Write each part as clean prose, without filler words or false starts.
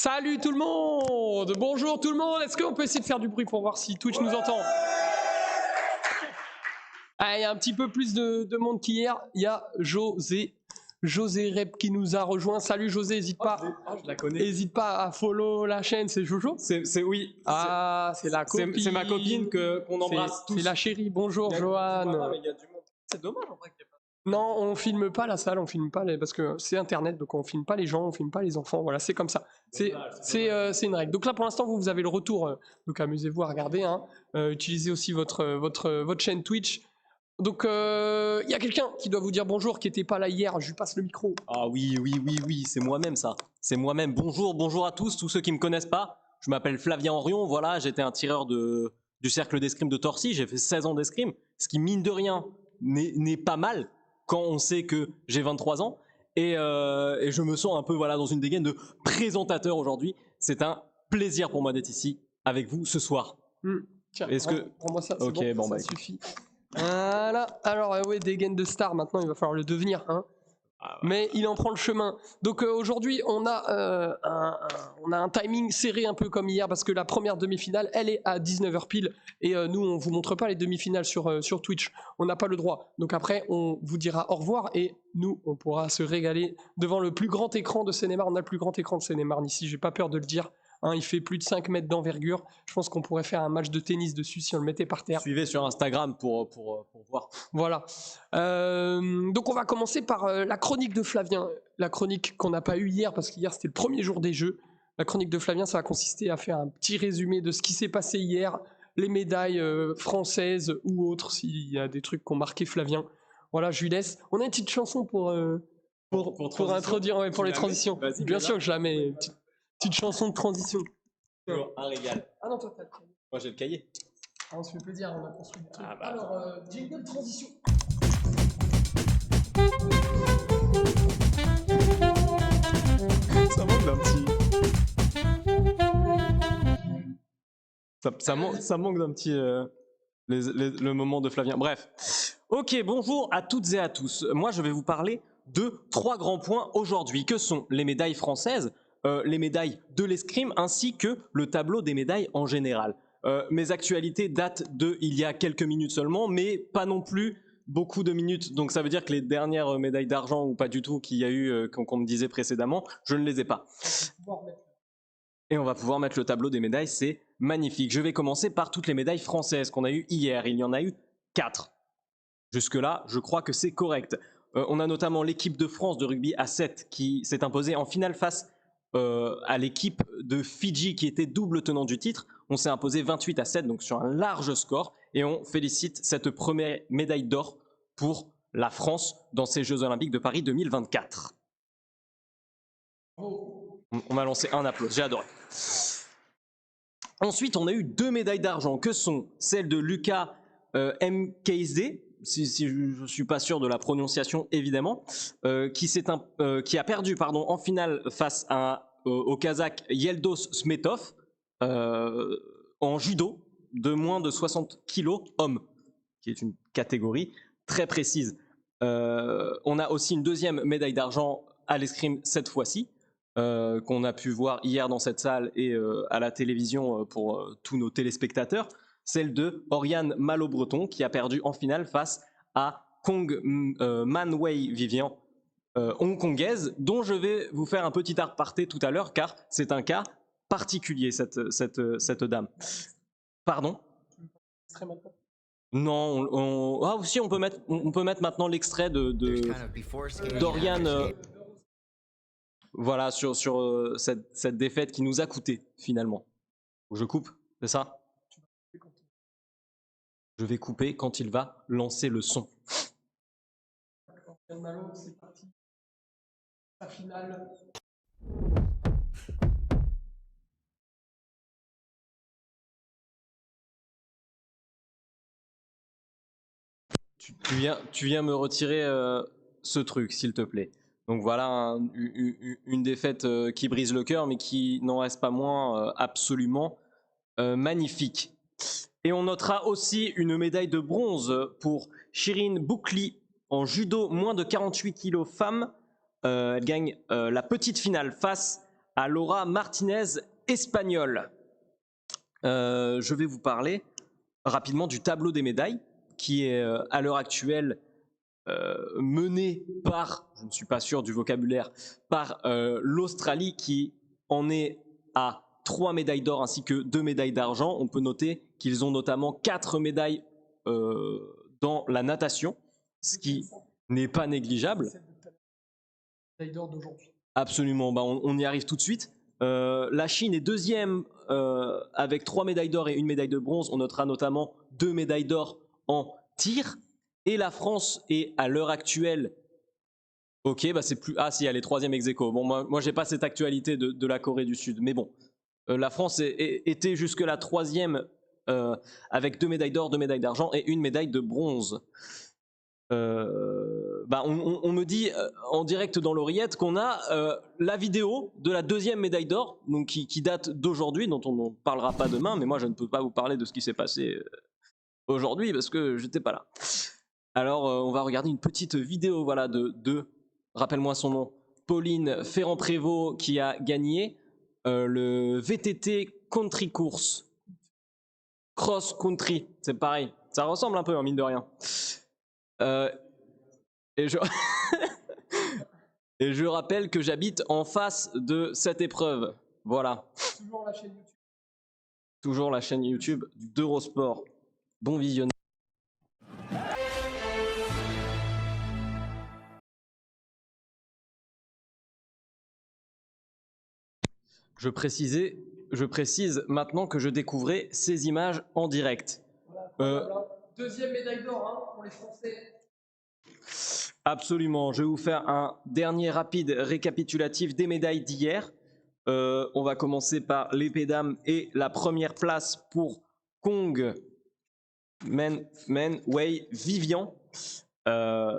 Salut tout le monde! Bonjour tout le monde! Est-ce qu'on peut essayer de faire du bruit pour voir si Twitch nous entend? Ah, il y a un petit peu plus de monde qu'hier. Il y a José Rep qui nous a rejoint. Salut José, n'hésite pas. Je la connais. N'hésite pas à follow la chaîne, c'est Jojo? Oui. Ah, c'est la copine. C'est ma copine qu'on embrasse tous. C'est la chérie. Bonjour Johan. C'est dommage en vrai qu'il y ait pas. Non, on filme pas la salle, on filme pas parce que c'est internet, donc on filme pas les gens, on filme pas les enfants. Voilà, c'est comme ça. C'est une règle. Donc là, pour l'instant, vous avez le retour. Donc amusez-vous à regarder. Hein. Utilisez aussi votre chaîne Twitch. Donc il y a quelqu'un qui doit vous dire bonjour, qui n'était pas là hier. Je lui passe le micro. Ah oui, c'est moi-même ça. C'est moi-même. Bonjour à tous ceux qui me connaissent pas. Je m'appelle Flavien Henrion. Voilà, j'étais un tireur du cercle d'escrime de Torcy. J'ai fait 16 ans d'escrime, ce qui mine de rien n'est pas mal quand on sait que j'ai 23 ans. Et je me sens un peu dans une dégaine de présentateur aujourd'hui. C'est un plaisir pour moi d'être ici avec vous ce soir. Tiens, prends-moi ça, ok, bon, ça suffit. Voilà, alors dégaine de star, maintenant il va falloir le devenir, hein. Ah ouais. Mais il en prend le chemin. Donc aujourd'hui on a un timing serré un peu comme hier parce que la première demi-finale elle est à 19h pile et nous on vous montre pas les demi-finales sur Twitch, on n'a pas le droit. Donc après on vous dira au revoir et nous on pourra se régaler devant le plus grand écran de Seine-et-Marne. On a le plus grand écran de Seine-et-Marne ici, j'ai pas peur de le dire. Hein, il fait plus de 5 mètres d'envergure. Je pense qu'on pourrait faire un match de tennis dessus si on le mettait par terre. Suivez sur Instagram pour voir. Voilà. Donc on va commencer par la chronique de Flavien. La chronique qu'on n'a pas eue hier parce qu'hier c'était le premier jour des Jeux. La chronique de Flavien, ça va consister à faire un petit résumé de ce qui s'est passé hier, les médailles françaises ou autres, s'il y a des trucs qui ont marqué Flavien. Voilà, je lui laisse. On a une petite chanson pour introduire, pour les transitions. Bien sûr que je la mets. Petite chanson de transition. Un régal. Ah non, toi t'as le cahier. Moi j'ai le cahier. Ah, on se fait plaisir, on a construit des trucs. Alors, jingle transition. Ça manque d'un petit. Ça manque d'un petit. Le moment de Flavien. Bref. Ok, bonjour à toutes et à tous. Moi je vais vous parler de 3 grands points aujourd'hui, que sont les médailles françaises, les médailles de l'escrime ainsi que le tableau des médailles en général. Mes actualités datent il y a quelques minutes seulement, mais pas non plus beaucoup de minutes. Donc ça veut dire que les dernières médailles d'argent ou pas du tout qu'il y a eu, qu'on me disait précédemment, je ne les ai pas. Et on va pouvoir mettre le tableau des médailles, c'est magnifique. Je vais commencer par toutes les médailles françaises qu'on a eues hier. Il y en a eu 4. Jusque-là, je crois que c'est correct. On a notamment l'équipe de France de rugby à 7 qui s'est imposée en finale face à l'équipe de Fidji qui était double tenant du titre. On s'est imposé 28-7, donc sur un large score. Et on félicite cette première médaille d'or pour la France dans ces Jeux Olympiques de Paris 2024. On m'a lancé un applaudissement, j'ai adoré. Ensuite, on a eu 2 médailles d'argent, que sont celles de Lucas Mkhize, si je ne suis pas sûr de la prononciation évidemment, qui a perdu en finale face au Kazakh Yeldos Smetov en judo de moins de 60 kg homme, qui est une catégorie très précise. On a aussi une deuxième médaille d'argent à l'escrime cette fois-ci, qu'on a pu voir hier dans cette salle et à la télévision pour tous nos téléspectateurs, celle de Oriane Malo-Breton qui a perdu en finale face à Kong Man-Wei Vivian, hongkongaise, dont je vais vous faire un petit aparté tout à l'heure car c'est un cas particulier cette dame. Pardon ? Non, aussi on peut mettre maintenant l'extrait d'Oriane. Voilà, sur cette défaite qui nous a coûté, finalement. Je coupe, c'est ça ? Je vais couper quand il va lancer le son. C'est parti. La finale. Tu viens me retirer ce truc, s'il te plaît. Donc voilà une défaite qui brise le cœur, mais qui n'en reste pas moins absolument magnifique. Et on notera aussi une médaille de bronze pour Shirin Boukli en judo moins de 48 kg femme. Elle gagne la petite finale face à Laura Martinez, espagnole. Je vais vous parler rapidement du tableau des médailles qui est à l'heure actuelle mené par, je ne suis pas sûr du vocabulaire, par l'Australie qui en est à 3 médailles d'or ainsi que 2 médailles d'argent. On peut noter qu'ils ont notamment 4 médailles dans la natation, ce qui n'est pas négligeable. Médaille d'or d'aujourd'hui. Absolument, on y arrive tout de suite. La Chine est deuxième avec 3 médailles d'or et 1 médaille de bronze. On notera notamment 2 médailles d'or en tir. Et la France est à l'heure actuelle... Ok, c'est plus... Ah si, elle est 3e ex aequo. Bon, moi j'ai pas cette actualité de la Corée du Sud. Mais bon, la France était jusque-là 3e avec 2 médailles d'or, 2 médailles d'argent et 1 médaille de bronze. On me dit en direct dans l'oreillette qu'on a la vidéo de la 2e médaille d'or, donc qui date d'aujourd'hui, dont on ne parlera pas demain, mais moi je ne peux pas vous parler de ce qui s'est passé aujourd'hui parce que j'étais pas là. Alors on va regarder une petite vidéo voilà, de rappelle-moi son nom, Pauline Ferrand-Prévot qui a gagné le VTT Country Course. Cross Country, c'est pareil, ça ressemble un peu en mine de rien. Et je rappelle que j'habite en face de cette épreuve. Voilà. Toujours la chaîne YouTube. Toujours la chaîne YouTube d'Eurosport. Bon visionnage. Je précise maintenant que je découvrais ces images en direct. Voilà. 2e médaille d'or pour les Français. Absolument. Je vais vous faire un dernier rapide récapitulatif des médailles d'hier. On va commencer par l'épée dames et la première place pour Kong Men Wei Vivian. La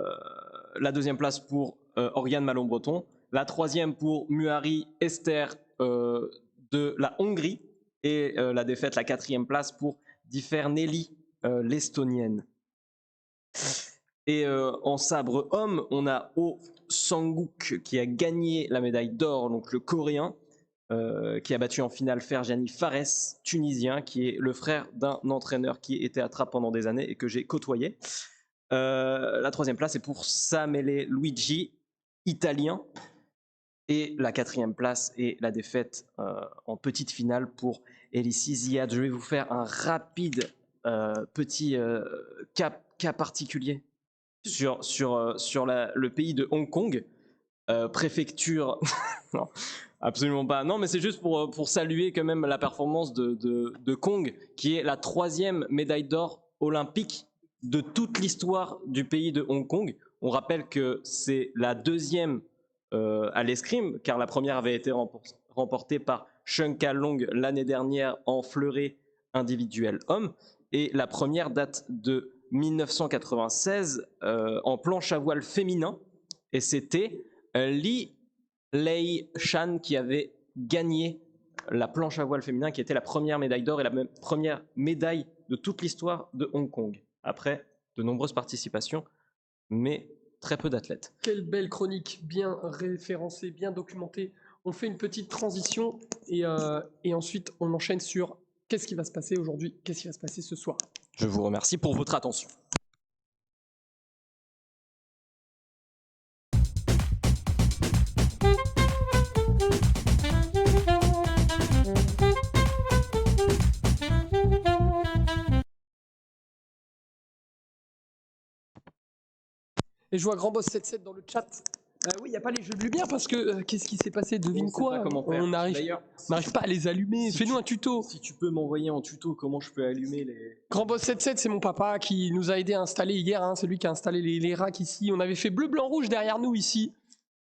2e place pour Oriane Malon-Breton. La 3e pour Muhari Esther de la Hongrie. Et la défaite, la 4e place pour Differnelli, l'Estonienne. Et en sabre homme, on a Oh Sang-guk qui a gagné la médaille d'or, donc le coréen, qui a battu en finale Ferjani Fares, tunisien, qui est le frère d'un entraîneur qui était à Trappes pendant des années et que j'ai côtoyé. La 3e place est pour Samuele Luigi, italien. Et la 4e place est la défaite en petite finale pour Elissi Ziad. Je vais vous faire un rapide petit cas particulier sur le pays de Hong Kong, préfecture... non, absolument pas. Non, mais c'est juste pour saluer quand même la performance de Kong, qui est la 3e médaille d'or olympique de toute l'histoire du pays de Hong Kong. On rappelle que c'est la 2e à l'escrime, car la première avait été remportée par Cheung Ka-long l'année dernière en fleuret individuel homme, et la première date de 1996 en planche à voile féminin, et c'était Li Lei Shan qui avait gagné la planche à voile féminin, qui était la première médaille d'or et la première médaille de toute l'histoire de Hong Kong, après de nombreuses participations, mais très peu d'athlètes. Quelle belle chronique, bien référencée, bien documentée. On fait une petite transition et ensuite on enchaîne sur qu'est-ce qui va se passer aujourd'hui, qu'est-ce qui va se passer ce soir. Je vous remercie pour votre attention. Et je vois Grand Boss 77 dans le chat. Oui, il n'y a pas les jeux de lumière parce que qu'est-ce qui s'est passé? Devine quoi? On n'arrive pas à les allumer. Fais-nous un tuto. Si tu peux m'envoyer en tuto comment je peux allumer les... Grand Boss 77, c'est mon papa qui nous a aidé à installer hier. C'est lui qui a installé les racks ici. On avait fait bleu, blanc, rouge derrière nous ici.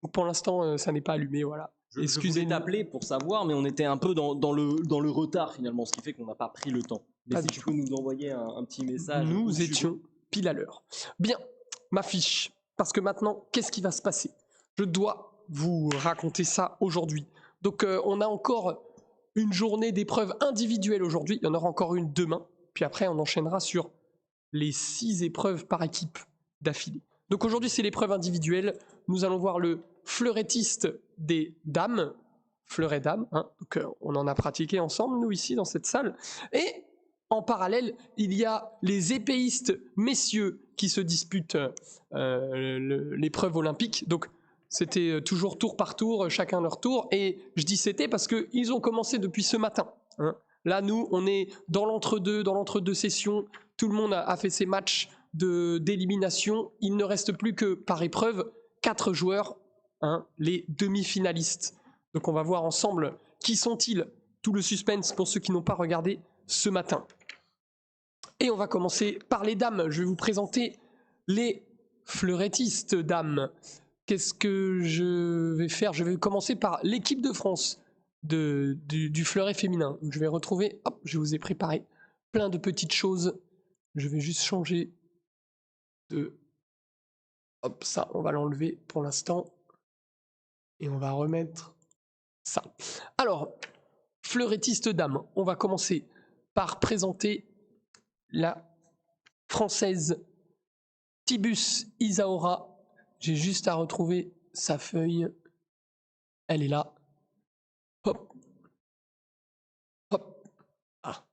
Donc pour l'instant, ça n'est pas allumé. Voilà. Excusez-nous. Je voulais t'appeler pour savoir, mais on était un peu dans le retard finalement, ce qui fait qu'on n'a pas pris le temps. Mais si tu peux nous envoyer un petit message. Nous étions pile à l'heure. Bien, ma fiche. Parce que maintenant, qu'est-ce qui va se passer? Je dois vous raconter ça aujourd'hui. Donc on a encore une journée d'épreuves individuelles aujourd'hui. Il y en aura encore une demain. Puis après, on enchaînera sur les 6 épreuves par équipe d'affilée. Donc aujourd'hui, c'est l'épreuve individuelle. Nous allons voir le fleurettiste des dames, fleuret dames. Hein. Donc, on en a pratiqué ensemble, nous, ici, dans cette salle. Et en parallèle, il y a les épéistes messieurs qui se disputent l'épreuve olympique. Donc, c'était toujours tour par tour, chacun leur tour. Et je dis c'était parce qu'ils ont commencé depuis ce matin. Hein. Là, nous, on est dans l'entre-deux sessions. Tout le monde a fait ses matchs d'élimination. Il ne reste plus que, par épreuve, 4 joueurs, hein, les demi-finalistes. Donc on va voir ensemble qui sont-ils, tout le suspense pour ceux qui n'ont pas regardé ce matin. Et on va commencer par les dames. Je vais vous présenter les fleurettistes dames. Qu'est-ce que je vais faire? Je vais commencer par l'équipe de France du fleuret féminin. Donc je vais retrouver, hop, je vous ai préparé plein de petites choses. Je vais juste changer de... Hop, ça, on va l'enlever pour l'instant. Et on va remettre ça. Alors, fleurettiste dame, on va commencer par présenter la française Tibus Isaora. J'ai juste à retrouver sa feuille. Elle est là. Hop. Hop. Ah.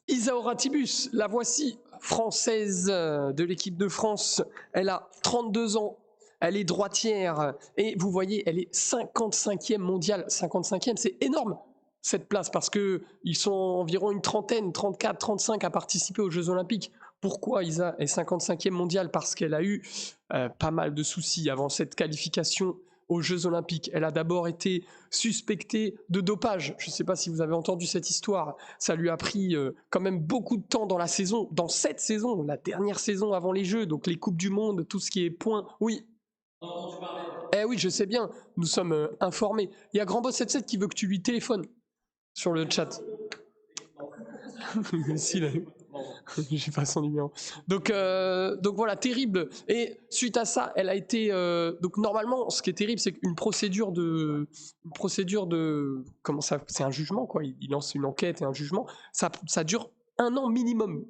Isaora Tibus, la voici, française de l'équipe de France. Elle a 32 ans. Elle est droitière et vous voyez, elle est 55e mondiale. 55e, c'est énorme cette place parce qu'ils sont environ une trentaine, 34, 35 à participer aux Jeux Olympiques. Pourquoi Isa est 55e mondiale? Parce qu'elle a eu pas mal de soucis avant cette qualification aux Jeux Olympiques. Elle a d'abord été suspectée de dopage. Je ne sais pas si vous avez entendu cette histoire. Ça lui a pris quand même beaucoup de temps dans la saison, dans cette saison, la dernière saison avant les Jeux, donc les Coupes du Monde, tout ce qui est points. Oui. Eh oui, je sais bien, nous sommes informés. Il y a GrandBoss77 qui veut que tu lui téléphones sur le chat. Si, là, j'ai pas son numéro. Donc voilà, terrible. Et suite à ça, elle a été... donc normalement, ce qui est terrible, c'est qu'une procédure de... Comment ça? C'est un jugement, quoi. Il lance une enquête et un jugement. Ça dure 1 an minimum.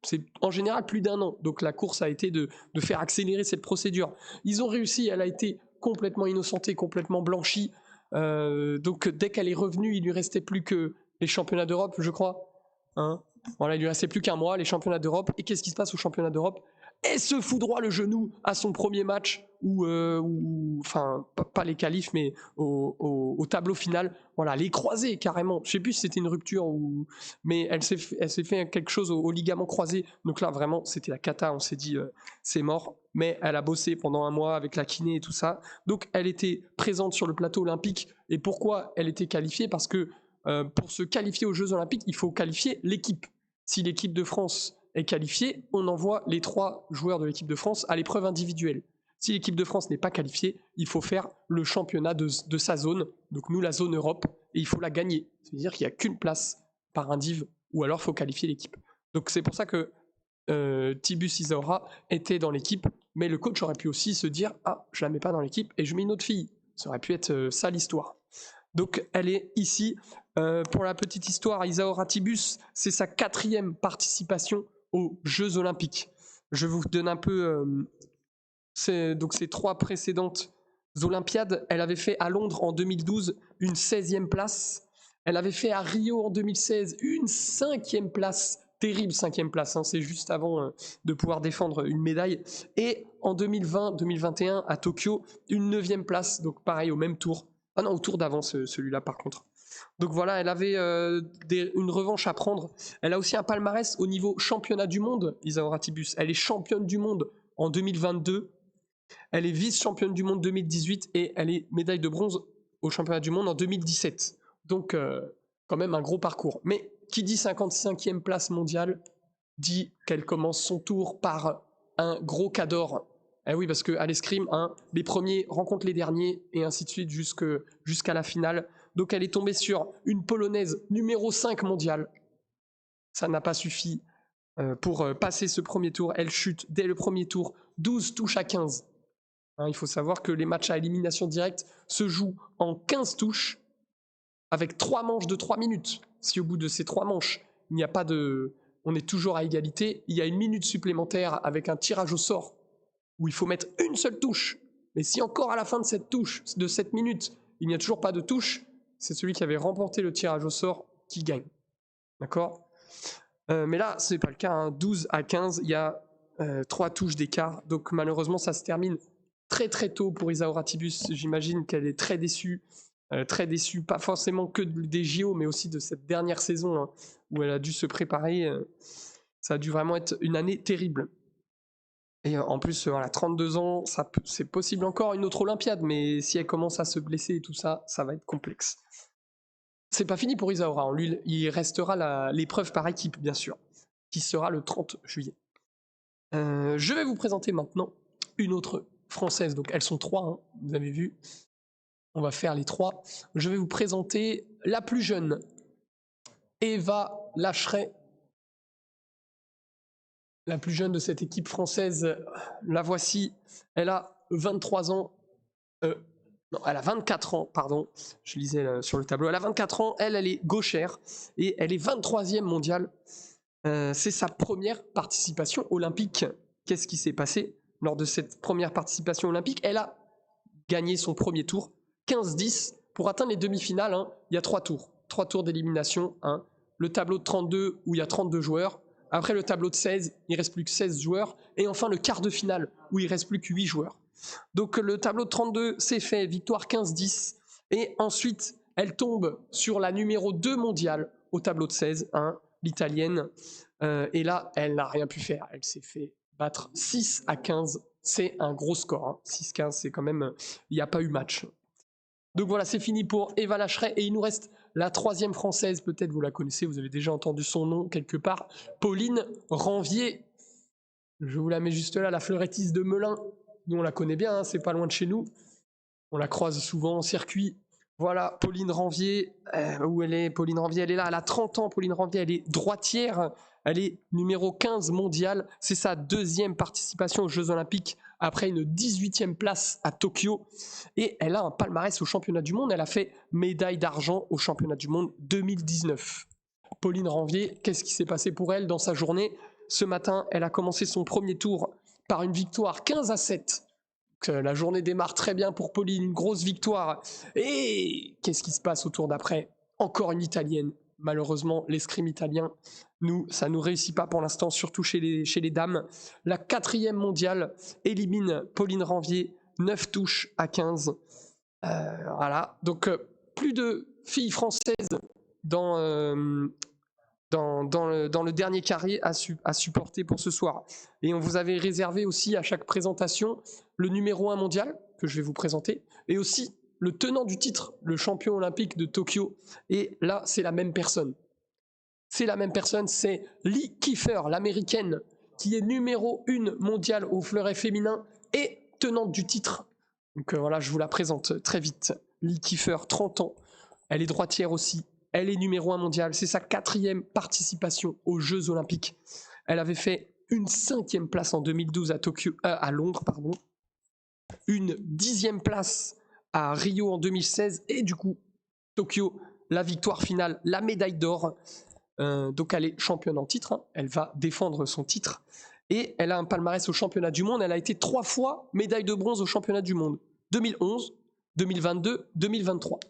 C'est en général plus d'1 an. Donc la course a été de faire accélérer cette procédure. Ils ont réussi, elle a été complètement innocentée, complètement blanchie. Donc dès qu'elle est revenue, il lui restait plus que les championnats d'Europe, je crois. Hein, voilà, il lui restait plus qu'1 mois, les championnats d'Europe. Et qu'est-ce qui se passe aux championnats d'Europe? Elle se foudroie le genou à son premier match, enfin, pas les qualifs, mais au tableau final. Voilà, les croisés carrément. Je sais plus si c'était une rupture ou, mais elle s'est fait quelque chose au ligament croisé. Donc là, vraiment, c'était la cata. On s'est dit, c'est mort. Mais elle a bossé pendant 1 mois avec la kiné et tout ça. Donc elle était présente sur le plateau olympique. Et pourquoi elle était qualifiée? Parce que pour se qualifier aux Jeux Olympiques, il faut qualifier l'équipe. Si l'équipe de France est qualifiée, on envoie les 3 joueurs de l'équipe de France à l'épreuve individuelle. Si l'équipe de France n'est pas qualifiée, il faut faire le championnat de sa zone, donc nous la zone Europe, et il faut la gagner. C'est-à-dire qu'il n'y a qu'une place par indiv, ou alors il faut qualifier l'équipe. Donc c'est pour ça que Tibus Isaora était dans l'équipe, mais le coach aurait pu aussi se dire « Ah, je la mets pas dans l'équipe et je mets une autre fille ». Ça aurait pu être ça l'histoire. Donc elle est ici. Pour la petite histoire, Isaora Tibus, c'est sa 4e participation aux Jeux Olympiques. Je vous donne un peu donc ces 3 précédentes Olympiades. Elle avait fait à Londres en 2012 une 16e place. Elle avait fait à Rio en 2016 une 5e place. Terrible 5e place, hein, c'est juste avant de pouvoir défendre une médaille. Et en 2020-2021 à Tokyo, une 9e place, donc pareil au même tour. Ah non, au tour d'avant, celui-là par contre. Donc voilà, elle avait une revanche à prendre. Elle a aussi un palmarès au niveau championnat du monde, Isaora Tibus. Elle est championne du monde en 2022. Elle est vice-championne du monde 2018 et elle est médaille de bronze au championnat du monde en 2017. Donc quand même un gros parcours. Mais qui dit 55e place mondiale dit qu'elle commence son tour par un gros cador. Eh oui, parce qu'à l'escrime, hein, les premiers rencontrent les derniers et ainsi de suite jusqu'à la finale. Donc elle est tombée sur une Polonaise numéro 5 mondiale. Ça n'a pas suffi pour passer ce premier tour. Elle chute dès le premier tour, 12 touches à 15. Hein, il faut savoir que les matchs à élimination directe se jouent en 15 touches avec 3 manches de 3 minutes. Si au bout de ces 3 manches, il n'y a pas de... On est toujours à égalité, il y a 1 minute supplémentaire avec un tirage au sort où il faut mettre une seule touche Mais si encore à la fin de cette minute, il n'y a toujours pas de touche, c'est celui qui avait remporté le tirage au sort qui gagne. D'accord ? Mais là, c'est pas le cas, hein. 12-15, il y a 3 touches d'écart. Donc malheureusement, ça se termine très très tôt pour Isaura Tibus. J'imagine qu'elle est très déçue, pas forcément que des JO, mais aussi de cette dernière saison, hein, où elle a dû se préparer. Ça a dû vraiment être une année terrible. Et en plus, voilà, 32 ans, c'est possible encore une autre Olympiade, mais si elle commence à se blesser et tout ça, ça va être complexe. C'est pas fini pour Isaura, lui, il restera l'épreuve par équipe, bien sûr, qui sera le 30 juillet. Je vais vous présenter maintenant une autre française, donc elles sont 3, hein, vous avez vu, on va faire les 3. Je vais vous présenter la plus jeune, Eva Lacheret, la plus jeune de cette équipe française. La voici, elle a 23 ans, non, elle a 24 ans, pardon, je lisais sur le tableau, elle a 24 ans, elle est gauchère, et elle est 23e mondiale. C'est sa première participation olympique. Qu'est-ce qui s'est passé lors de cette première participation olympique? Elle a gagné son premier tour, 15-10, pour atteindre les demi-finales, hein, il y a 3 tours d'élimination, hein. Le tableau de 32 où il y a 32 joueurs, après le tableau de 16, il ne reste plus que 16 joueurs, et enfin le quart de finale où il ne reste plus que 8 joueurs. Donc le tableau de 32, c'est fait, victoire 15-10, et ensuite elle tombe sur la numéro 2 mondiale au tableau de 16, hein, l'italienne, et là elle n'a rien pu faire, elle s'est fait battre 6-15, c'est un gros score, hein. 6-15, c'est quand même, il n'y a pas eu match. Donc voilà, c'est fini pour Eva Lacheret, et il nous reste la 3e française, peut-être vous la connaissez, vous avez déjà entendu son nom quelque part, Pauline Ranvier. Je vous la mets juste là, la fleurettiste de Melun. Nous on la connaît bien, hein, c'est pas loin de chez nous. On la croise souvent en circuit. Voilà, Pauline Ranvier, où elle est Pauline Ranvier, elle est là, elle a 30 ans, Pauline Ranvier, elle est droitière, elle est numéro 15 mondiale, c'est sa 2e participation aux Jeux Olympiques, après une 18e place à Tokyo, et elle a un palmarès au championnat du monde, elle a fait médaille d'argent au championnat du monde 2019. Pauline Ranvier, qu'est-ce qui s'est passé pour elle dans sa journée? Ce matin, elle a commencé son premier tour par une victoire 15-7. La journée démarre très bien pour Pauline, une grosse victoire. Et qu'est-ce qui se passe au tour d'après? Encore une italienne. Malheureusement, l'escrime italien, ça nous réussit pas pour l'instant, surtout chez les dames. La 4e mondiale élimine Pauline Ranvier, 9 touches à 15. Voilà, donc plus de filles françaises dans le dernier carré à supporter pour ce soir. Et on vous avait réservé aussi à chaque présentation le numéro 1 mondial, que je vais vous présenter, et aussi le tenant du titre, le champion olympique de Tokyo. Et là, c'est la même personne. C'est la même personne, c'est Lee Kiefer, l'américaine, qui est numéro 1 mondial au fleuret féminin et tenante du titre. Donc voilà, je vous la présente très vite. Lee Kiefer, 30 ans, elle est droitière aussi. Elle est numéro 1 mondial. C'est sa 4e participation aux Jeux Olympiques. Elle avait fait une 5e place en 2012 à Londres, pardon. Une 10e place à Rio en 2016. Et du coup, Tokyo, la victoire finale, la médaille d'or. Donc elle est championne en titre. Hein. Elle va défendre son titre. Et elle a un palmarès au championnat du monde. Elle a été 3 fois médaille de bronze au championnat du monde. 2011, 2022, 2023.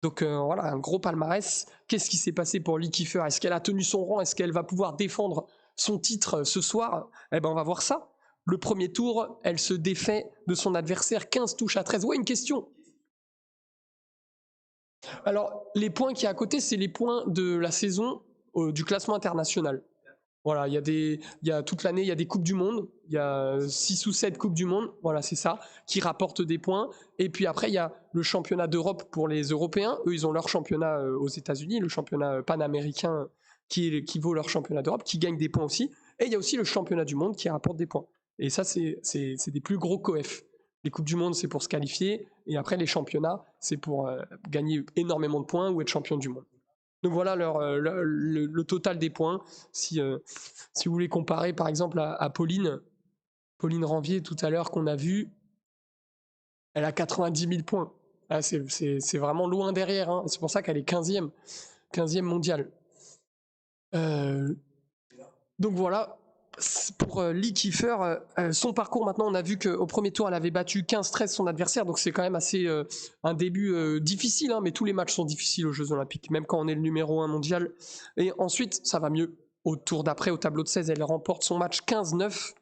Donc voilà, un gros palmarès. Qu'est-ce qui s'est passé pour Lee Kiefer? Est-ce qu'elle a tenu son rang? Est-ce qu'elle va pouvoir défendre son titre ce soir? Eh ben on va voir ça. Le premier tour, elle se défait de son adversaire 15 touches à 13. Ouais, une question. Alors, les points qui est à côté, c'est les points de la saison du classement international. Voilà, il y a toute l'année, il y a des Coupes du Monde, il y a 6 ou 7 Coupes du Monde, voilà, c'est ça, qui rapportent des points. Et puis après, il y a le championnat d'Europe pour les Européens. Eux, ils ont leur championnat aux États-Unis, le championnat panaméricain qui vaut leur championnat d'Europe, qui gagne des points aussi. Et il y a aussi le championnat du monde qui rapporte des points. Et ça, c'est des plus gros coefs. Les Coupes du Monde, c'est pour se qualifier. Et après, les championnats, c'est pour gagner énormément de points ou être champion du monde. Donc voilà le total des points. Si vous voulez comparer par exemple à Pauline Ranvier tout à l'heure qu'on a vu, elle a 90 000 points. Ah, c'est vraiment loin derrière. Hein. C'est pour ça qu'elle est 15e mondiale. Donc voilà, pour Lee Kiefer, son parcours maintenant, on a vu qu'au premier tour, elle avait battu 15-13 son adversaire, donc c'est quand même assez un début difficile, hein, mais tous les matchs sont difficiles aux Jeux Olympiques, même quand on est le numéro 1 mondial. Et ensuite, ça va mieux. Au tour d'après, au tableau de 16, elle remporte son match 15-9.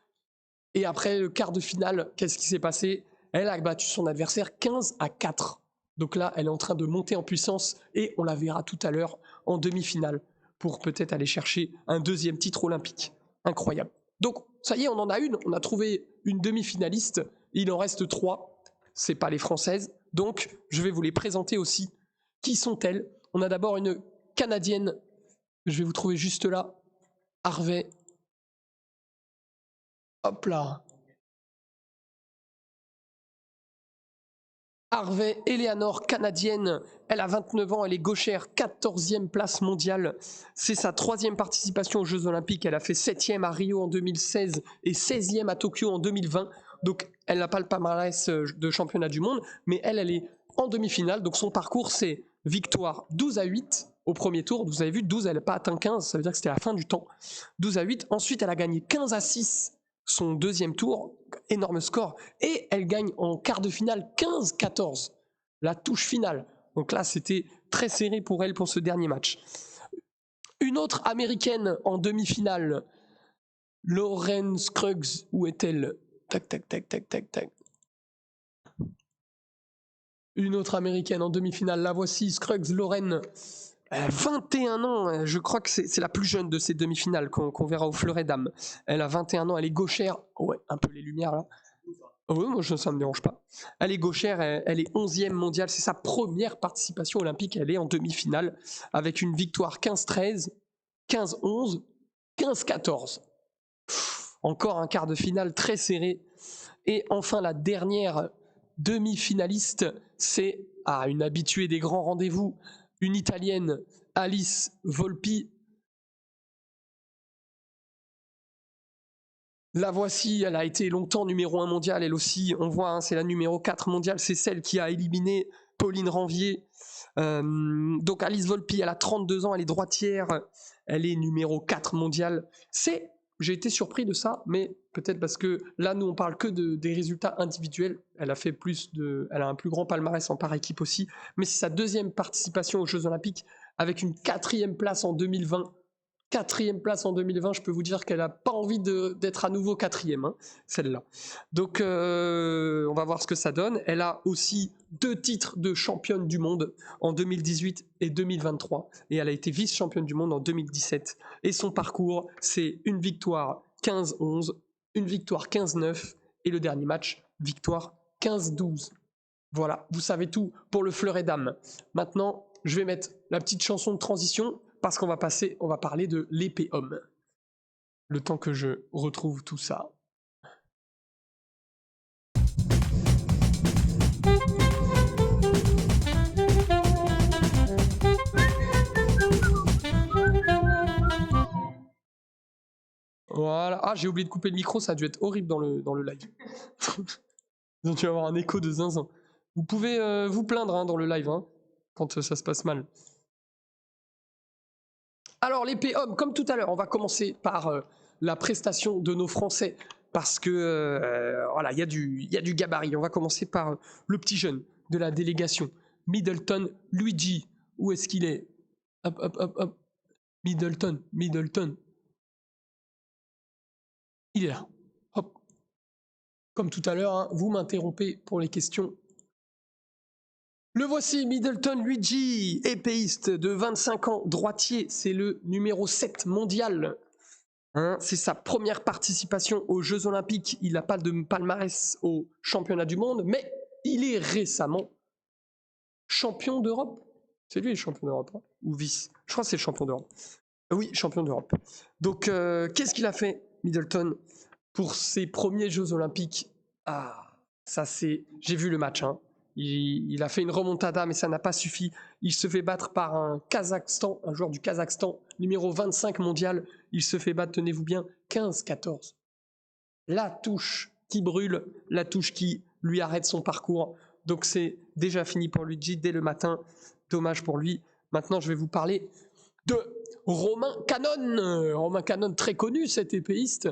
Et après le quart de finale, qu'est-ce qui s'est passé? Elle a battu son adversaire 15-4. Donc là, elle est en train de monter en puissance et on la verra tout à l'heure en demi-finale pour peut-être aller chercher un deuxième titre olympique. Incroyable. Donc ça y est, on en a une. On a trouvé une demi-finaliste. Il en reste 3. C'est pas les Françaises. Donc je vais vous les présenter aussi. Qui sont-elles? On a d'abord une Canadienne. Je vais vous trouver juste là. Harvey. Hop là. Harvey Eleanor, canadienne, elle a 29 ans, elle est gauchère, 14e place mondiale. C'est sa 3e participation aux Jeux Olympiques. Elle a fait 7e à Rio en 2016 et 16e à Tokyo en 2020. Donc elle n'a pas le palmarès de championnat du monde, mais elle est en demi-finale. Donc son parcours, c'est victoire 12-8 au premier tour. Vous avez vu, 12, elle n'a pas atteint 15, ça veut dire que c'était la fin du temps. 12-8. Ensuite, elle a gagné 15-6 son deuxième tour, énorme score, et elle gagne en quart de finale 15-14, la touche finale. Donc là, c'était très serré pour elle pour ce dernier match. Une autre américaine en demi-finale, Lauren Scruggs, où est-elle? Tac, tac, tac, tac, tac, tac. Une autre américaine en demi-finale, la voici, Scruggs, Lauren. 21 ans, je crois que c'est la plus jeune de ces demi-finales qu'on verra au fleuret dames. Elle a 21 ans, elle est gauchère. Ouais, un peu les lumières là. Oui, moi ça ne me dérange pas. Elle est gauchère, elle est 11e mondiale. C'est sa première participation olympique. Elle est en demi-finale avec une victoire 15-13, 15-11, 15-14. Encore un quart de finale très serré. Et enfin, la dernière demi-finaliste, c'est une habituée des grands rendez-vous. Une Italienne, Alice Volpi. La voici, elle a été longtemps numéro 1 mondial, elle aussi, on voit, hein, c'est la numéro 4 mondiale, c'est celle qui a éliminé Pauline Ranvier. Donc Alice Volpi, elle a 32 ans, elle est droitière, elle est numéro 4 mondiale. J'ai été surpris de ça, mais peut-être parce que là, nous, on parle que des résultats individuels. Elle a un plus grand palmarès en par équipe aussi. Mais c'est sa deuxième participation aux Jeux Olympiques avec une 4e place en 2020. 4e place en 2020, je peux vous dire qu'elle n'a pas envie d'être à nouveau 4e, hein, celle-là. Donc, on va voir ce que ça donne. Elle a aussi 2 titres de championne du monde en 2018 et 2023. Et elle a été vice-championne du monde en 2017. Et son parcours, c'est une victoire 15-11, une victoire 15-9 et le dernier match, victoire 15-12. Voilà, vous savez tout pour le fleuret dames. Maintenant, je vais mettre la petite chanson de transition parce qu'on va parler de l'épée homme. Le temps que je retrouve tout ça. Voilà. Ah, j'ai oublié de couper le micro, ça a dû être horrible dans le live. Donc tu vas avoir un écho de zinzin. Vous pouvez vous plaindre dans le live quand ça se passe mal. Alors l'épée homme, comme tout à l'heure, on va commencer par la prestation de nos Français parce que voilà, il y a du gabarit. On va commencer par le petit jeune de la délégation, Middleton Luigi. Où est-ce qu'il est? Hop, hop, hop, hop. Middleton. Il est là. Hop. Comme tout à l'heure, vous m'interrompez pour les questions. Le voici, Middleton Luigi, épéiste de 25 ans, droitier, c'est le numéro 7 mondial. C'est sa première participation aux Jeux Olympiques. Il n'a pas de palmarès au championnat du monde, mais il est récemment champion d'Europe. C'est lui le champion d'Europe, ou vice? Je crois que c'est le champion d'Europe. Oui, champion d'Europe. Donc, qu'est-ce qu'il a fait, Middleton, pour ses premiers Jeux Olympiques? J'ai vu le match, Il a fait une remontada, mais ça n'a pas suffi. Il se fait battre par un joueur du Kazakhstan, numéro 25 mondial. Il se fait battre, tenez-vous bien, 15-14. La touche qui brûle, la touche qui lui arrête son parcours. Donc c'est déjà fini pour Luigi dès le matin. Dommage pour lui. Maintenant, je vais vous parler de Romain Canon. Romain Canon, très connu, cet épéiste,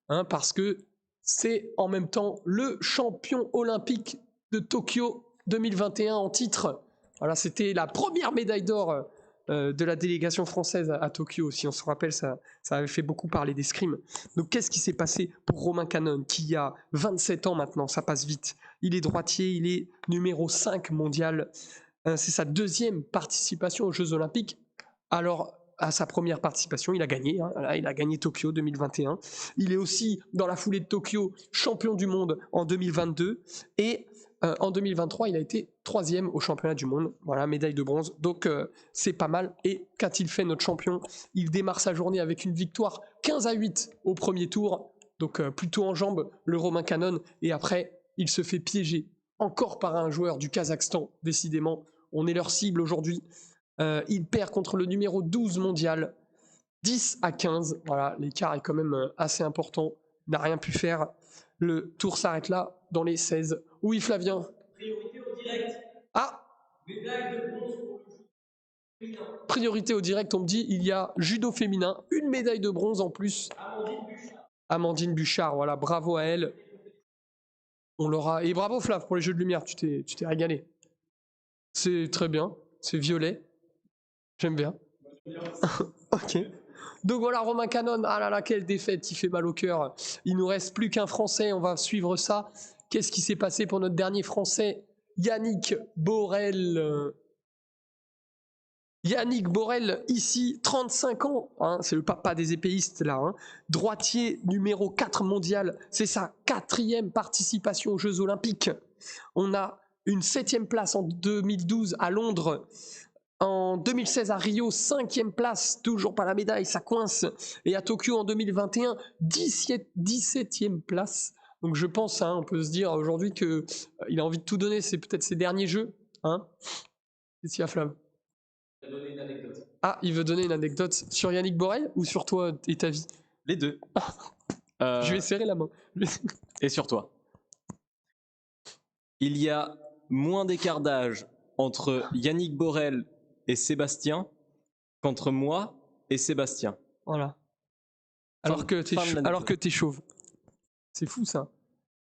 hein, parce que c'est en même temps le champion olympique de Tokyo 2021 en titre. Voilà, c'était la première médaille d'or de la délégation française à Tokyo. Si on se rappelle, ça avait fait beaucoup parler d'escrime. Donc qu'est-ce qui s'est passé pour Romain Canon, qui a 27 ans maintenant, ça passe vite. Il est droitier, il est numéro 5 mondial. C'est sa deuxième participation aux Jeux Olympiques. Alors, à sa première participation, il a gagné. Hein, il a gagné Tokyo 2021. Il est aussi, dans la foulée de Tokyo, champion du monde en 2022. Et en 2023, il a été 3e au championnat du monde. Voilà, médaille de bronze. Donc, c'est pas mal. Et qu'a-t-il fait, notre champion? Il démarre sa journée avec une victoire 15-8 au premier tour. Donc, plutôt en jambes, le Romain Canon. Et après, il se fait piéger encore par un joueur du Kazakhstan, décidément. On est leur cible aujourd'hui. Il perd contre le numéro 12 mondial, 10-15. Voilà, l'écart est quand même assez important. Il n'a rien pu faire. Le tour s'arrête là, dans les 16. Oui, Flavien. Priorité au direct. Ah, médaille de bronze pour le judo féminin. Priorité au direct, on me dit, il y a judo féminin, une médaille de bronze en plus. Amandine Buchard. Amandine Buchard, voilà, bravo à elle. On l'aura. Et bravo Flav pour les jeux de lumière, tu t'es régalé. C'est très bien, c'est violet. J'aime bien. Ok. Donc voilà, Romain Canon, ah là là, quelle défaite, il fait mal au cœur. Il nous reste plus qu'un Français, on va suivre ça. Qu'est-ce qui s'est passé pour notre dernier Français? Yannick Borel. Yannick Borel, ici, 35 ans, hein, c'est le papa des épéistes là, hein, droitier numéro 4 mondial, c'est sa 4e participation aux Jeux Olympiques. On a une 7e place en 2012 à Londres, en 2016 à Rio, 5e place, toujours pas la médaille, ça coince, et à Tokyo en 2021, 17e place. Donc je pense, hein, on peut se dire aujourd'hui qu'il a envie de tout donner, c'est peut-être ses derniers Jeux. Hein. Qu'est-ce qu'il y a, Flamme? Ah, il veut donner une anecdote sur Yannick Borel ou sur toi et ta vie? Les deux. Je vais serrer la main. Et sur toi. Il y a moins d'écart d'âge entre Yannick Borel et Sébastien qu'entre moi et Sébastien. Voilà. Alors que t'es chauve. C'est fou ça.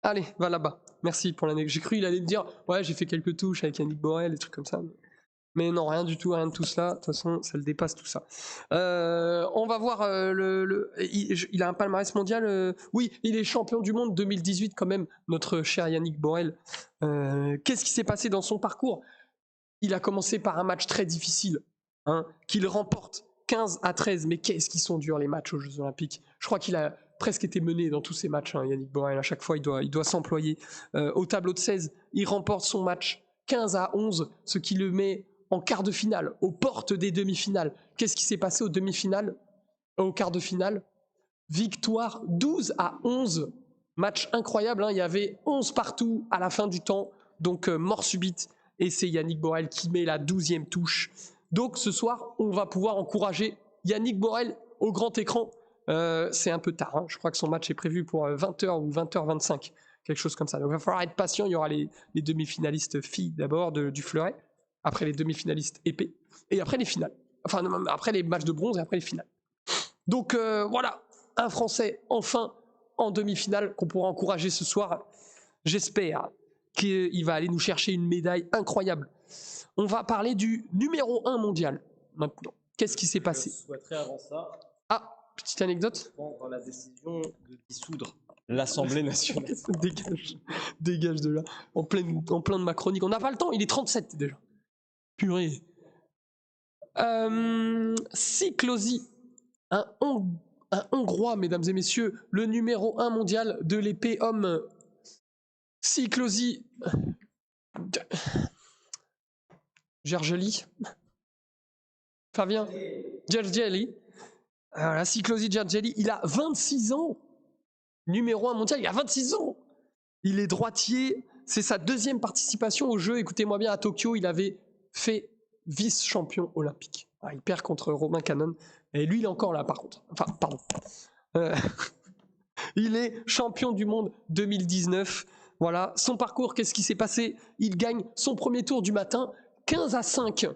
Allez, va là-bas. Merci pour l'anecdote. J'ai cru qu'il allait me dire, ouais, j'ai fait quelques touches avec Yannick Borel, des trucs comme ça. Mais non, rien du tout, rien de tout cela. De toute façon, ça le dépasse tout ça. On va voir il a un palmarès mondial. Oui, il est champion du monde 2018 quand même, notre cher Yannick Borel. Qu'est-ce qui s'est passé dans son parcours? Il a commencé par un match très difficile, hein, qu'il remporte 15-13. Mais qu'est-ce qu'ils sont durs les matchs aux Jeux Olympiques. Je crois qu'il a presque été mené dans tous ces matchs, hein, Yannick Borel. À chaque fois, il doit s'employer. Au tableau de 16, il remporte son match 15-11, ce qui le met en quart de finale, aux portes des demi-finales. Qu'est-ce qui s'est passé aux demi-finales, au quart de finale? Victoire 12-11. Match incroyable, hein. Il y avait 11 partout à la fin du temps, donc mort subite. Et c'est Yannick Borel qui met la 12e touche. Donc ce soir, on va pouvoir encourager Yannick Borel au grand écran. C'est un peu tard, hein. Je crois que son match est prévu pour 20h ou 20h25, quelque chose comme ça. Donc il va falloir être patient, il y aura les demi-finalistes filles d'abord du fleuret, après les demi-finalistes épées, et après les finales. Enfin, après les matchs de bronze et après les finales. Donc voilà, un Français enfin en demi-finale qu'on pourra encourager ce soir. J'espère qu'il va aller nous chercher une médaille incroyable. On va parler du numéro 1 mondial maintenant. Qu'est-ce qui s'est passé? Je souhaiterais avant ça petite anecdote. prendre la décision de dissoudre l'Assemblée nationale. Dégage de là. En plein de ma chronique. On n'a pas le temps, il est 37 déjà. Purée. Siklosi, un Hongrois, mesdames et messieurs, le numéro 1 mondial de l'épée homme. Siklosi Gergely. Fabien Gergely. Voilà, Siklosi Gergely, il a 26 ans. Numéro 1 mondial, il a 26 ans. Il est droitier. C'est sa 2e participation aux Jeux. Écoutez-moi bien, à Tokyo, il avait fait vice-champion olympique. Il perd contre Romain Canon. Et lui, il est encore là, par contre. Enfin, pardon. Il est champion du monde 2019. Voilà. Son parcours, qu'est-ce qui s'est passé? Il gagne son premier tour du matin, 15-5.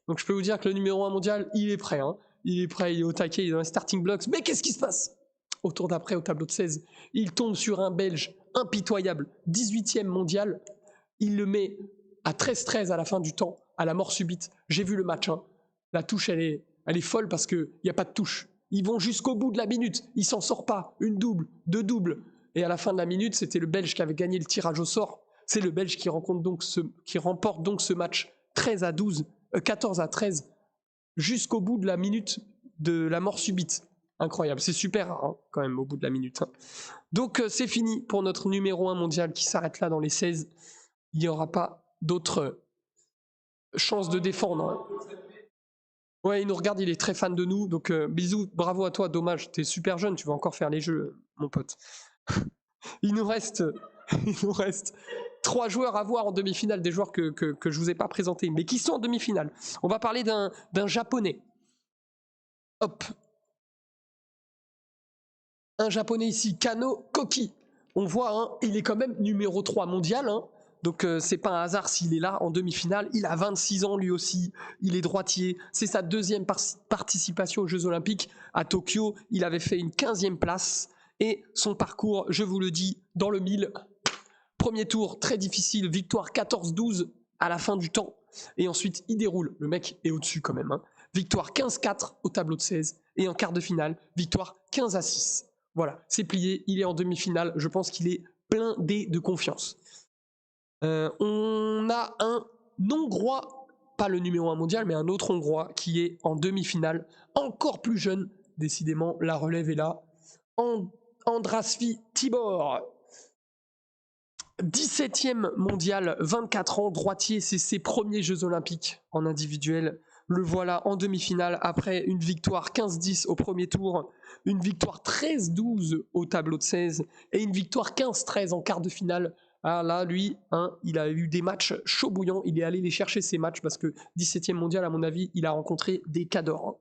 Donc, je peux vous dire que le numéro 1 mondial, il est prêt. Hein. il est prêt, il est au taquet, il est dans les starting blocks. Mais qu'est-ce qui se passe? Au tour d'après, au tableau de 16, il tombe sur un Belge impitoyable, 18e mondial. Il le met à 13-13 à la fin du temps, à la mort subite. J'ai vu le match. Hein. La touche, elle est folle parce qu'il n'y a pas de touche. Ils vont jusqu'au bout de la minute. Il s'en sort pas. Une double, deux doubles. Et à la fin de la minute, c'était le Belge qui avait gagné le tirage au sort. C'est le Belge qui remporte donc ce match 14-13 jusqu'au bout de la minute de la mort subite. Incroyable, c'est super rare hein, quand même au bout de la minute. Hein. Donc c'est fini pour notre numéro 1 mondial qui s'arrête là dans les 16. Il n'y aura pas d'autres chances de défendre. Hein. Ouais, il nous regarde, il est très fan de nous. Donc bisous, bravo à toi, dommage, t'es super jeune, tu vas encore faire les jeux, mon pote. il nous reste 3 joueurs à voir en demi-finale, des joueurs que je vous ai pas présentés, mais qui sont en demi-finale. On va parler d'un japonais. Hop. Un japonais ici, Kano Koki. On voit, hein, il est quand même numéro 3 mondial. Hein, donc c'est pas un hasard s'il est là en demi-finale. Il a 26 ans lui aussi. Il est droitier. C'est sa deuxième participation aux Jeux Olympiques. À Tokyo, il avait fait une 15e place. Et son parcours, je vous le dis, dans le 1000. Premier tour, très difficile. Victoire 14-12 à la fin du temps. Et ensuite, il déroule. Le mec est au-dessus quand même. Hein. Victoire 15-4 au tableau de 16. Et en quart de finale, victoire 15-6. Voilà, c'est plié, il est en demi-finale, je pense qu'il est blindé de confiance. On a un Hongrois, pas le numéro 1 mondial, mais un autre Hongrois qui est en demi-finale, encore plus jeune, décidément, la relève est là. Andrasvi Tibor, 17e mondial, 24 ans, droitier, c'est ses premiers Jeux Olympiques en individuel. Le voilà en demi-finale après une victoire 15-10 au premier tour, une victoire 13-12 au tableau de 16 et une victoire 15-13 en quart de finale. Ah là, lui, hein, il a eu des matchs chauds bouillants, il est allé les chercher ces matchs parce que 17e mondial, à mon avis, il a rencontré des cadors.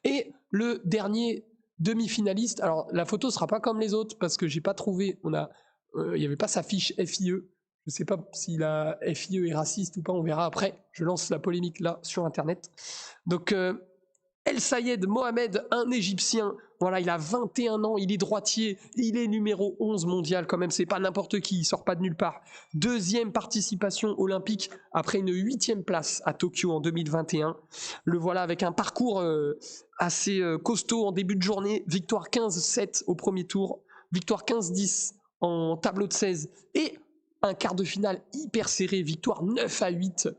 Et le dernier demi-finaliste, alors la photo ne sera pas comme les autres parce que j'ai pas trouvé, il n'y avait pas sa fiche FIE. Je ne sais pas si la FIE est raciste ou pas, on verra après. Je lance la polémique là sur Internet. Donc, El Sayed Mohamed, un Égyptien, voilà, il a 21 ans, il est droitier, il est numéro 11 mondial quand même, c'est pas n'importe qui, il sort pas de nulle part. Deuxième participation olympique après une 8e place à Tokyo en 2021. Le voilà avec un parcours assez costaud en début de journée, victoire 15-7 au premier tour, victoire 15-10 en tableau de 16 et un quart de finale hyper serré, victoire 9-8.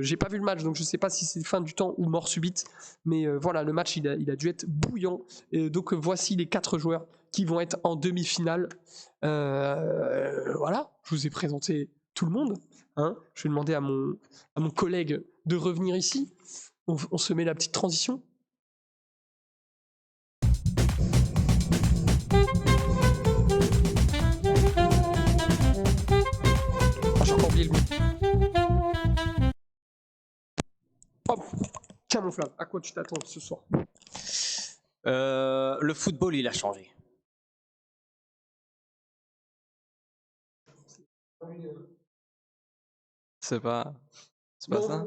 J'ai pas vu le match, donc je sais pas si c'est fin du temps ou mort subite, mais voilà, le match il a dû être bouillant. Et donc voici les 4 joueurs qui vont être en demi-finale. Voilà, je vous ai présenté tout le monde. Hein. Je vais demander à mon collègue de revenir ici. On se met la petite transition. J'ai encore oublié le goût. Hop, tiens mon Flav, à quoi tu t'attends ce soir? Le football, il a changé. C'est pas Bon, ça.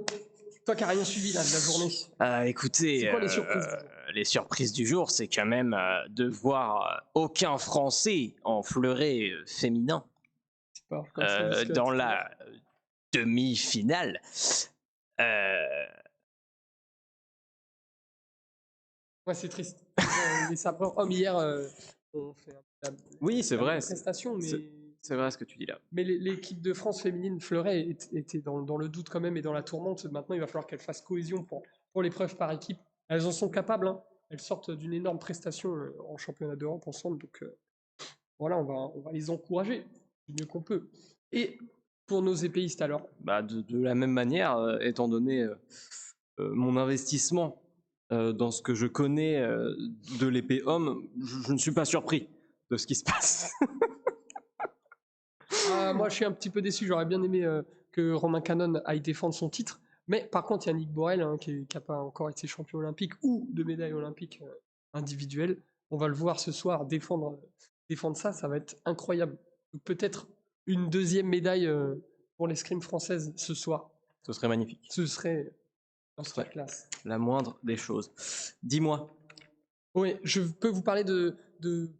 Toi qui n'as rien suivi là, de la journée. Écoutez, C'est quoi les surprises les surprises du jour, c'est quand même de voir aucun Français en fleuret féminin dans la demi-finale. Ouais, c'est triste. Les sapeurs hommes hier ont fait Oui, c'est vrai. prestation, mais C'est vrai ce que tu dis là. Mais l'équipe de France féminine fleuret était dans le doute quand même et dans la tourmente. Maintenant, il va falloir qu'elle fasse cohésion pour l'épreuve par équipe. Elles en sont capables. Hein. Elles sortent d'une énorme prestation en championnat d'Europe ensemble. Donc voilà, on va les encourager du mieux qu'on peut. Et pour nos épéistes alors De la même manière, étant donné mon investissement dans ce que je connais de l'épée homme, je ne suis pas surpris de ce qui se passe. Moi, je suis un petit peu déçu. J'aurais bien aimé que Romain Canon aille défendre son titre. Mais par contre, Yannick Borel, hein, qui n'a pas encore été champion olympique ou de médaille olympique individuelle, on va le voir ce soir défendre ça. Ça va être incroyable. Peut-être une deuxième médaille pour l'escrime française ce soir. Ce serait magnifique. Ce serait Masterclass. La moindre des choses. Dis-moi. Oui, je peux vous parler de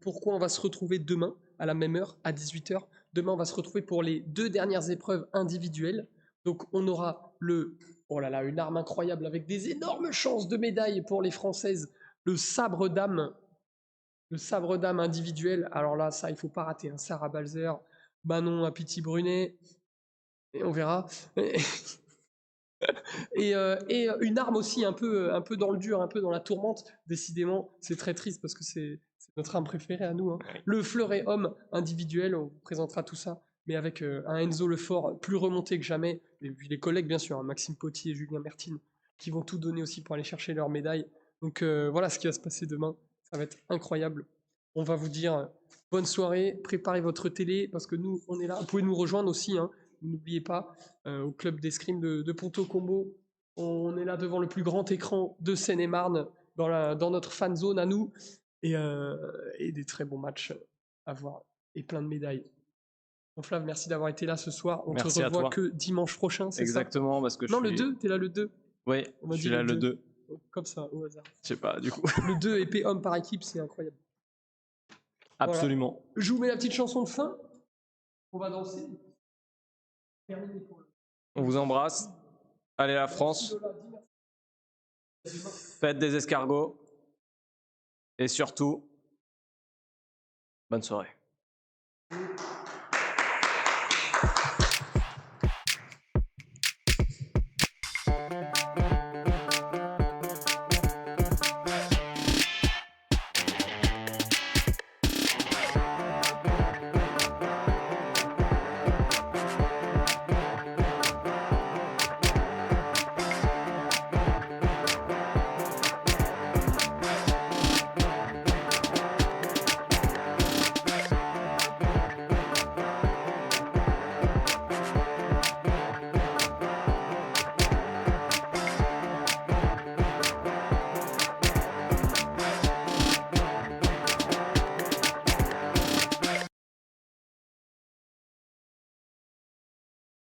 pourquoi on va se retrouver demain à la même heure, à 18h. Demain, on va se retrouver pour les 2 dernières épreuves individuelles. Donc, on aura oh là là, une arme incroyable avec des énormes chances de médailles pour les Françaises, le sabre d'âme individuel. Alors là, ça, il faut pas rater. Hein. Sarah Balzer, Manon Apiti-Brunet, et on verra. Et une arme aussi un peu dans le dur, un peu dans la tourmente. Décidément, c'est très triste parce que c'est notre arme préférée à nous. Hein. Le fleuret homme individuel, on vous présentera tout ça, mais avec un Enzo Lefort plus remonté que jamais. Et puis les collègues, bien sûr, hein, Maxime Potier et Julien Mertine, qui vont tout donner aussi pour aller chercher leur médaille. Donc voilà ce qui va se passer demain. Ça va être incroyable. On va vous dire bonne soirée, préparez votre télé parce que nous, on est là. Vous pouvez nous rejoindre aussi, hein. N'oubliez pas, au club d'escrime de Ponto Combo. On est là devant le plus grand écran de Seine-et-Marne, dans notre fan zone à nous, et des très bons matchs à voir, et plein de médailles. Bon, Flav, merci d'avoir été là ce soir. On Merci te à revoit toi. que dimanche prochain, c'est ça? Exactement, parce que Non, je le suis... 2, t'es là le 2. Oui, On m'a je dit suis là le le 2. Comme ça, au hasard. Je sais pas, du coup. Le 2 épée homme par équipe, c'est incroyable. Absolument. Je vous mets la petite chanson de fin. On va danser. Terminé pour le... On vous embrasse. Allez la France. Faites des escargots. Et surtout, bonne soirée.